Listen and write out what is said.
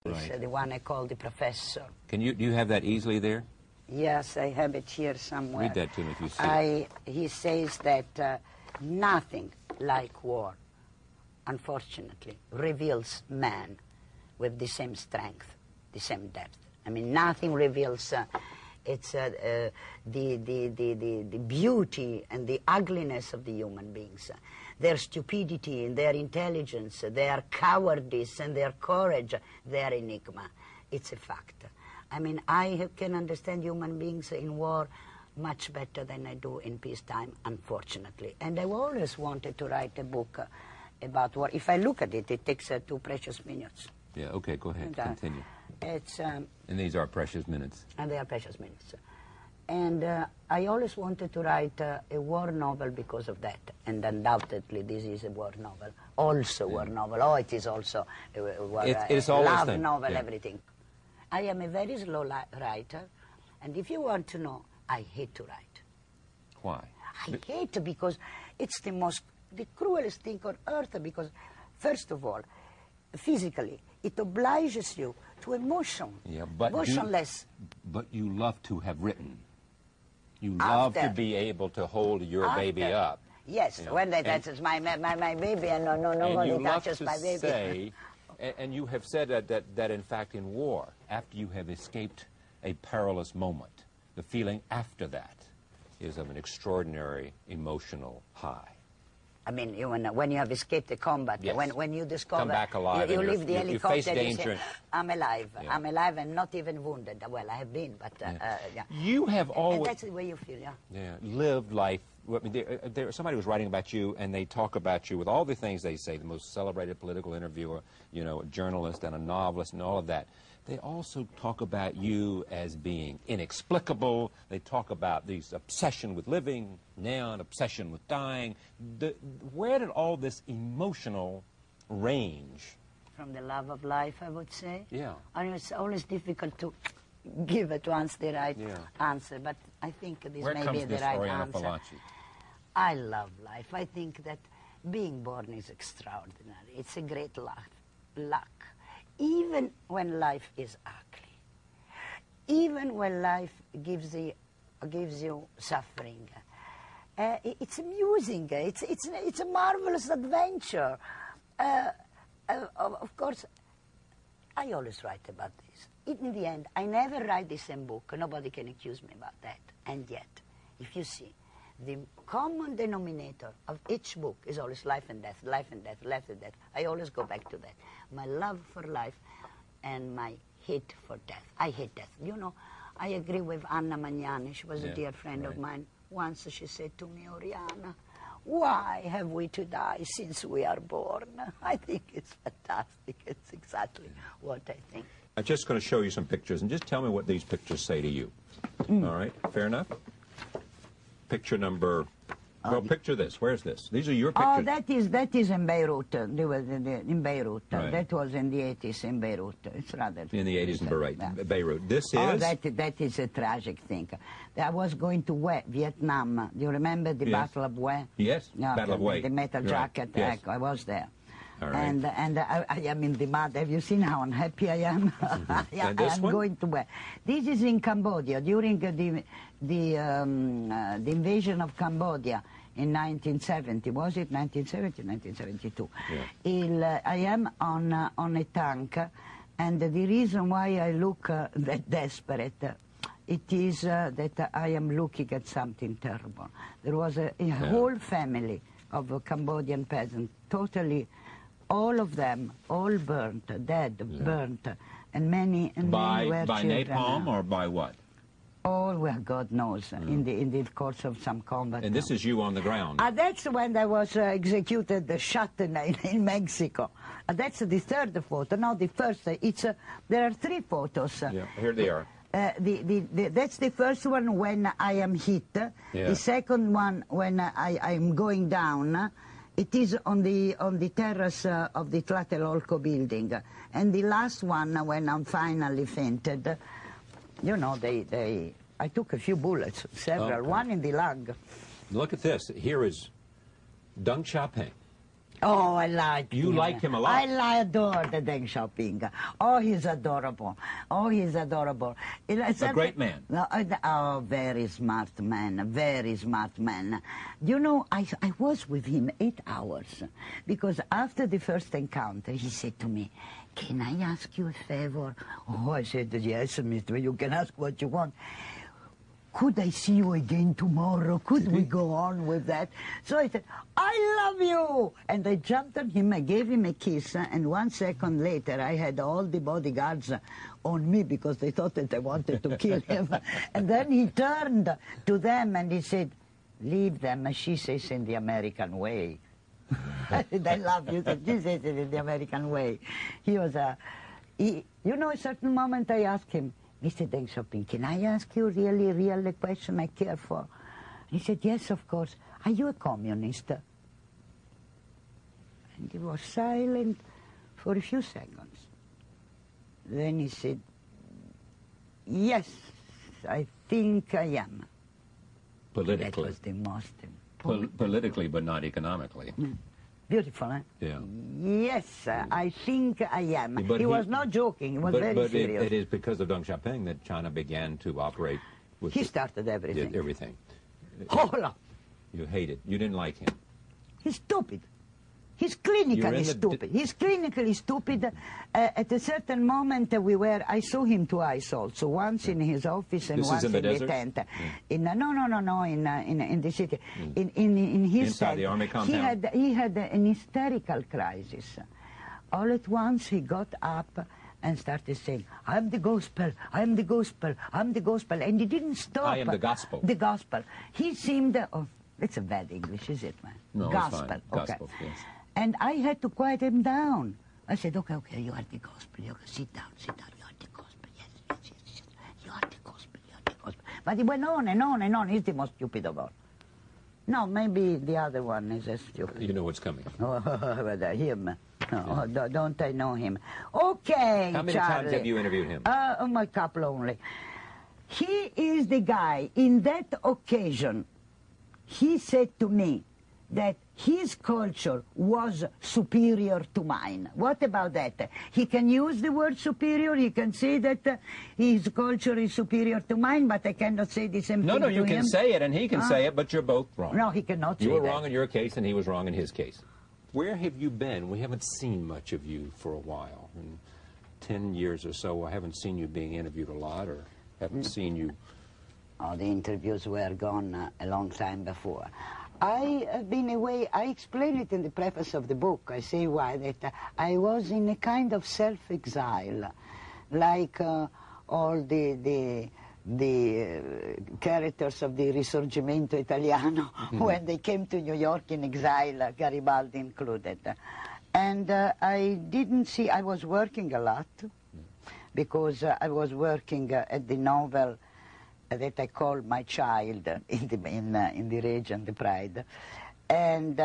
Right. The one I call the professor. Do you have that easily there? Yes, I have it here somewhere. Read that to me if you see it. He says that nothing like war, unfortunately, reveals man with the same strength, the same depth. I mean, nothing reveals the beauty and the ugliness of the human beings. Their stupidity and their intelligence, their cowardice and their courage, their enigma. It's a fact. I mean, I can understand human beings in war much better than I do in peacetime, unfortunately. And I've always wanted to write a book about war. If I look at it, it takes 2 precious minutes. Yeah, okay, go ahead, continue. It's, and these are precious minutes. And they are precious minutes. And I always wanted to write a war novel because of that. And undoubtedly, this is a war novel. Also war novel. Oh, it is also a war, love novel, everything. I am a very slow writer. And if you want to know, I hate to write. Why? I hate because it's the cruelest thing on earth. Because, first of all, physically, it obliges you to emotion. Yeah, but emotionless. But you love to have written. You love to be able to hold your baby up. Yes, you know, when they touches my baby, and nobody touches my baby. Say, and you have said that in fact in war, after you have escaped a perilous moment, the feeling after that is of an extraordinary emotional high. I mean, when you have escaped the combat, yes. when you discover... Come back alive. You leave the helicopter, you face danger. You say, I'm alive. Yeah. I'm alive and not even wounded. Well, I have been, but... yeah. You have always... And that's the way you feel, yeah. Yeah, lived life... I mean, somebody was writing about you, and they talk about you with all the things they say, the most celebrated political interviewer, you know, a journalist and a novelist and all of that. They also talk about you as being inexplicable. They talk about this obsession with living, now an obsession with dying. Where did all this emotional range? From the love of life, I would say. Yeah. I mean, it's always difficult to give at once the right answer, but I think this may be the right Oriana answer. Fallaci? I love life. I think that being born is extraordinary. It's a great luck. Even when life is ugly, even when life gives you suffering, it's amusing. It's a marvelous adventure. Of course, I always write about this. In the end, I never write the same book. Nobody can accuse me about that. And yet, if you see, the common denominator of each book is always life and death, life and death, life and death. I always go back to that. My love for life and my hate for death. I hate death. You know, I agree with Anna Magnani. She was a dear friend of mine. Once she said to me, Oriana, why have we to die since we are born? I think it's fantastic. It's exactly what I think. I'm just going to show you some pictures, and just tell me what these pictures say to you. All right, fair enough? Picture number... Well, picture this. Where's this? These are your pictures. Oh, that is in Beirut. In Beirut. Right. That was in the 80s in Beirut. It's rather... In the 80s in Beirut. This is... Oh, that is a tragic thing. I was going to Hue, Vietnam. Do you remember the Battle of Hue? Yes, Battle of Hue. The metal jacket. Yes. I was there. All right. And I am in the mud. Have you seen how unhappy I am? Yeah, I am going to Hue. This is in Cambodia during the invasion of Cambodia in 1970. Was it 1970? 1972. Yeah. I am on a tank, and the reason why I look that desperate, it is that I am looking at something terrible. There was a whole family of Cambodian peasants, totally, all of them, all burnt, dead, burnt, and many were children. By napalm or by what? Oh, well, God knows, in the course of some combat. And this is you on the ground? That's when I was executed, shot in Mexico. That's the third photo. Now the first, there are 3 photos. Yeah, here they are. That's the first one when I am hit. Yeah. The second one when I'm going down. It is on the terrace of the Tlatelolco building. And the last one when I'm finally fainted. You know, I took a few bullets, several, one in the lung. Look at this. Here is Deng Xiaoping. Oh, I like him. You liked him a lot. I adore the Deng Xiaoping. Oh, he's adorable. Oh, he's adorable. A great man. Oh, very smart man, very smart man. You know, I was with him 8 hours, because after the first encounter, he said to me, "Can I ask you a favor?" Oh, I said, "Yes, mister, you can ask what you want." "Could I see you again tomorrow? Could we go on with that?" So I said, "I love you!" And I jumped on him, I gave him a kiss, and 1 second later I had all the bodyguards on me because they thought that I wanted to kill him. And then he turned to them and he said, "Leave them," she says, "in the American way." I said, "I love you," she says it in the American way. He was you know, a certain moment I asked him, "Mr. Deng Xiaoping, can I ask you really a question I care for?" He said, "Yes, of course. Are you a communist?" And he was silent for a few seconds. Then he said, "Yes, I think I am." Politically. That was the most Politically, but not economically. Beautiful, eh? Yeah. Yes, I think I am. But he was not joking, he was very serious. It is because of Deng Xiaoping that China began to operate with... He started everything. Everything. Hola! You hate it. You didn't like him. He's stupid. He's clinically stupid. He's clinically stupid. At a certain moment, I saw him twice also. Once in his office and once in the tent. No, in the city. In his inside tent. the army compound. He had an hysterical crisis. All at once, he got up and started saying, "I'm the gospel, I'm the gospel, I'm the gospel." And he didn't stop. I am the gospel. The gospel. He seemed... Oh, it's a bad English, is it, man? No, gospel. it's fine. Okay. Gospel, yes. And I had to quiet him down. I said, okay, you are the gospel. Sit down, you are the gospel. Yes. You are the gospel, you are the gospel. But he went on and on and on. He's the most stupid of all. No, maybe the other one is as stupid. You know what's coming. Oh, but him. No, yeah. Don't I know him? Okay, how many Charlie. times have you interviewed him? A couple only. He is the guy, in that occasion, he said to me that his culture was superior to mine. What about that? He can use the word superior, he can say that his culture is superior to mine, but I cannot say the same thing to him. No, you can say it and he can say it, but you're both wrong. No, he cannot say that. You were wrong in your case and he was wrong in his case. Where have you been? We haven't seen much of you for a while. In 10 years or so, I haven't seen you being interviewed a lot, or haven't seen you... Oh, the interviews were gone a long time before. I have been away. I explain it in the preface of the book. I say why, that I was in a kind of self-exile, like all the characters of the Risorgimento Italiano when they came to New York in exile, Garibaldi included. And I didn't see, I was working a lot, because I was working at the novel that I call my child in the region, The Pride. And